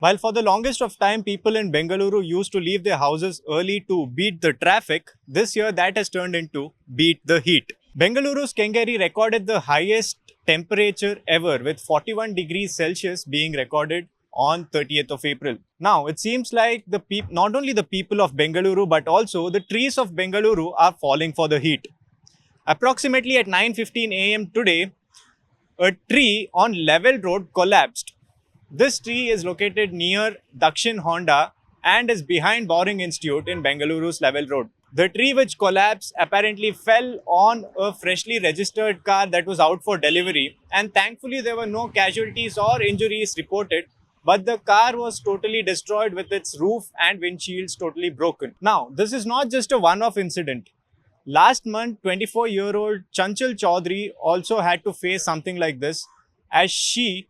While for the longest of time, people in Bengaluru used to leave their houses early to beat the traffic, this year that has turned into beat the heat. Bengaluru's Kengeri recorded the highest temperature ever with 41 degrees Celsius being recorded on 30th of April. Now, it seems like not only the people of Bengaluru but also the trees of Bengaluru are falling for the heat. Approximately at 9:15 am today, a tree on Lavelle Road collapsed. This tree is located near Dakshina Honda and is behind Bowring Institute in Bengaluru's Lavelle Road. The tree which collapsed apparently fell on a freshly registered car that was out for delivery, and thankfully there were no casualties or injuries reported, but the car was totally destroyed with its roof and windshields totally broken. Now, this is not just a one-off incident. Last month, 24-year-old Chanchal Choudhury also had to face something like this, as she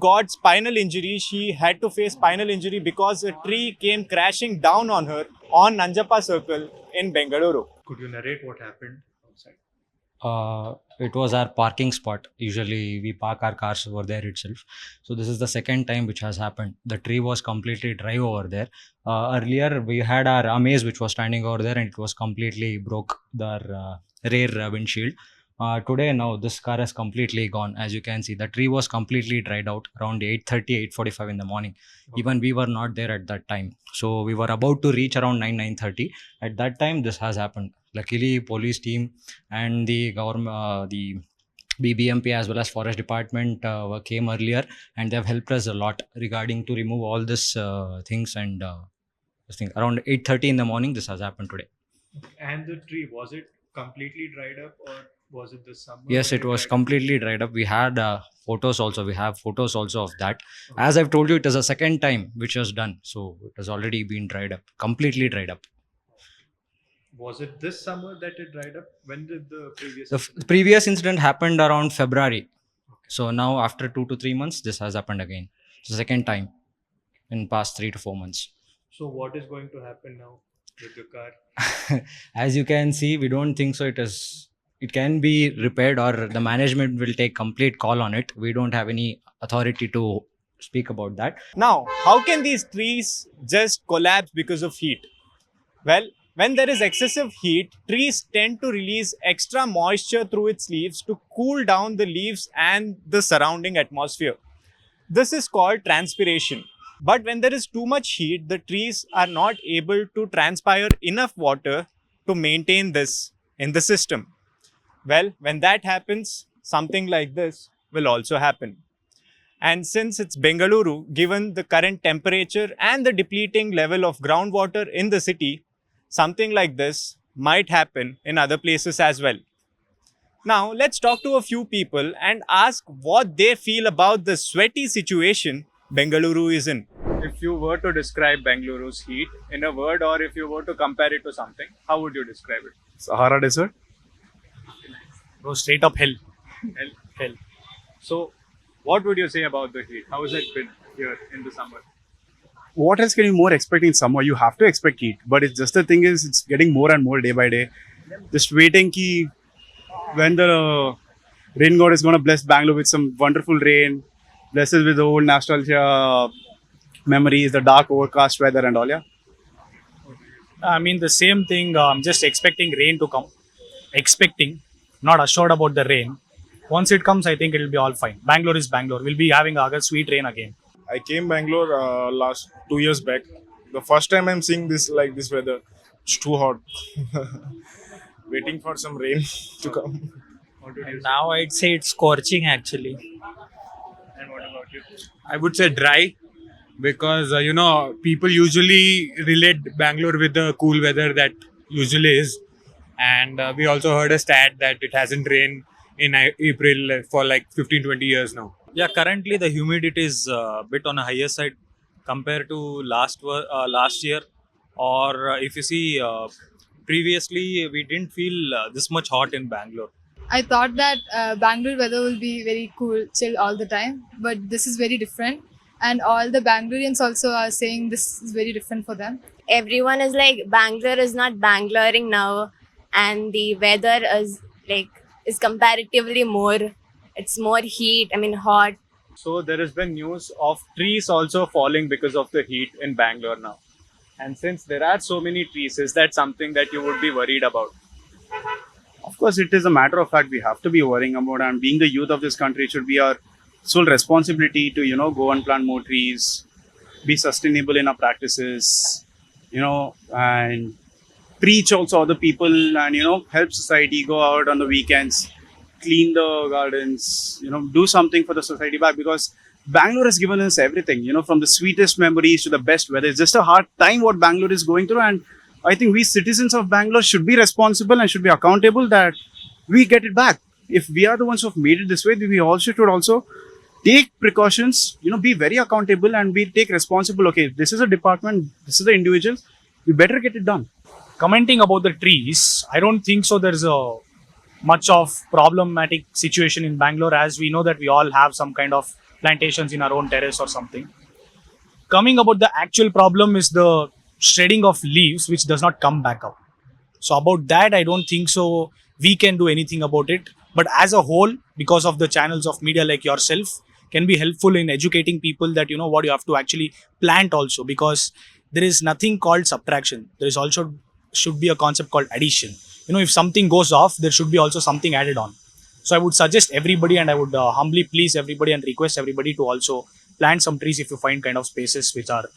got spinal injury. She had to face spinal injury because a tree came crashing down on her on Nanjappa Circle in Bengaluru. Could you narrate what happened outside? It was our parking spot. Usually we park our cars over there itself. So this is the second time which has happened. The tree was completely dry over there. Earlier we had our Amaze which was standing over there and it was completely broke the rear windshield. Today now this car is completely gone. As you can see, the tree was completely dried out around 8:30, 8:45 in the morning. Okay. Even we were not there at that time. So we were about to reach around 9:30. At that time this has happened. Luckily, police team and the government, the BBMP as well as forest department came earlier and they have helped us a lot regarding to remove all this things and this thing. Around 8:30 in the morning this has happened today. And the tree, was it completely dried up or was it the summer? Yes, it was completely dried up. We had photos also. We have photos also of that. Okay. As I've told you, it is the second time which was done. So it has already been dried up, completely dried up. Was it this summer that it dried up? When did the previous The previous incident happened around February. Okay. So now after 2 to 3 months, this has happened again. It's the second time in past 3 to 4 months. So what is going to happen now with your car? As you can see, we don't think so. It can be repaired or the management will take complete call on it. We don't have any authority to speak about that. Now, how can these trees just collapse because of heat? Well, when there is excessive heat, trees tend to release extra moisture through its leaves to cool down the leaves and the surrounding atmosphere. This is called transpiration. But when there is too much heat, the trees are not able to transpire enough water to maintain this in the system. Well, when that happens, something like this will also happen. And since it's Bengaluru, given the current temperature and the depleting level of groundwater in the city, something like this might happen in other places as well. Now, let's talk to a few people and ask what they feel about the sweaty situation Bengaluru is in. If you were to describe Bengaluru's heat in a word, or if you were to compare it to something, how would you describe it? Sahara Desert. Go straight up hell. Hell. So, what would you say about the heat? How has it been here in the summer? What else can you more expect in summer? You have to expect heat, but it's just the thing is it's getting more and more day by day. Just waiting when the rain god is going to bless Bangalore with some wonderful rain, bless us with the old nostalgia memories, the dark overcast weather and all. Yeah. I mean the same thing. I'm just expecting rain to come. Not assured about the rain. Once it comes, I think it will be all fine. Bangalore is Bangalore. We'll be having August sweet rain again. I came Bangalore last 2 years back. The first time I'm seeing this weather. It's too hot. Waiting for some rain to come. Now I'd say it's scorching actually. And what about you? I would say dry because people usually relate Bangalore with the cool weather that usually is, and we also heard a stat that it hasn't rained in April for like 15-20 years now. Yeah, currently the humidity is a bit on a higher side compared to last year, or if you see previously we didn't feel this much hot in Bangalore. I thought that Bangalore weather will be very cool, chill all the time, but this is very different. And all the Bangaloreans also are saying this is very different for them. Everyone is like, Bangalore is not Bangaloring now, and the weather is comparatively more. It's more heat. I mean, hot. So there has been news of trees also falling because of the heat in Bangalore now. And since there are so many trees, is that something that you would be worried about? Of course, it is a matter of fact we have to be worrying about, and being the youth of this country, it should be our sole responsibility to, go and plant more trees, be sustainable in our practices, and preach also other people, and, help society, go out on the weekends, clean the gardens, do something for the society back, because Bangalore has given us everything, from the sweetest memories to the best weather. It's just a hard time what Bangalore is going through, and I think we citizens of Bangalore should be responsible and should be accountable that we get it back. If we are the ones who have made it this way, then we also should also take precautions, be very accountable, and we take responsible. Okay, this is a department, this is the individual, we better get it done. Commenting about the trees, I don't think so there's a much of problematic situation in Bangalore, as we know that we all have some kind of plantations in our own terrace or something. Coming about the actual problem is the shredding of leaves which does not come back up. So about that, I don't think so we can do anything about it. But as a whole, because of the channels of media like yourself, can be helpful in educating people that what you have to actually plant also, because there is nothing called subtraction. There is also should be a concept called addition. If something goes off, there should be also something added on. So I would suggest everybody, and I would humbly please everybody and request everybody to also plant some trees if you find kind of spaces which are,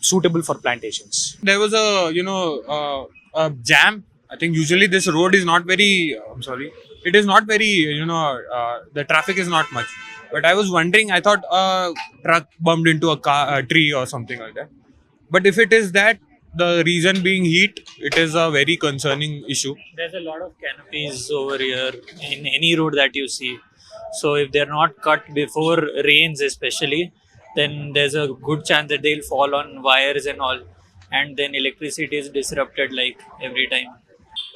suitable for plantations. There was a jam. I think usually this road is not very, it is not very, the traffic is not much. But I was wondering, I thought a truck bumped into a tree or something like that. But if it is that, the reason being heat, it is a very concerning issue. There's a lot of canopies over here in any road that you see. So if they're not cut before rains especially, then there's a good chance that they'll fall on wires and all. And then electricity is disrupted like every time.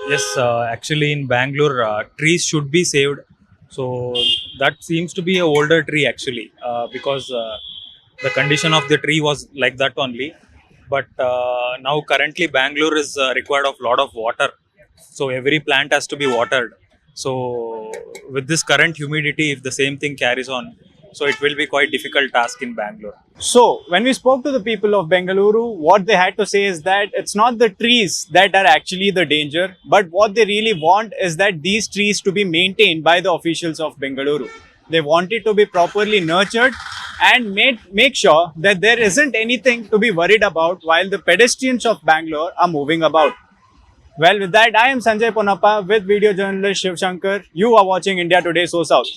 Yes, actually in Bangalore, trees should be saved. So that seems to be an older tree actually, because the condition of the tree was like that only. But now currently Bangalore is required of lot of water. So every plant has to be watered. So with this current humidity, if the same thing carries on, so it will be quite difficult task in Bangalore. So, when we spoke to the people of Bengaluru, what they had to say is that it's not the trees that are actually the danger, but what they really want is that these trees to be maintained by the officials of Bengaluru. They want it to be properly nurtured and make sure that there isn't anything to be worried about while the pedestrians of Bangalore are moving about. Well, with that, I am Sanjay Ponappa with video journalist Shiv Shankar. You are watching India Today SoSouth.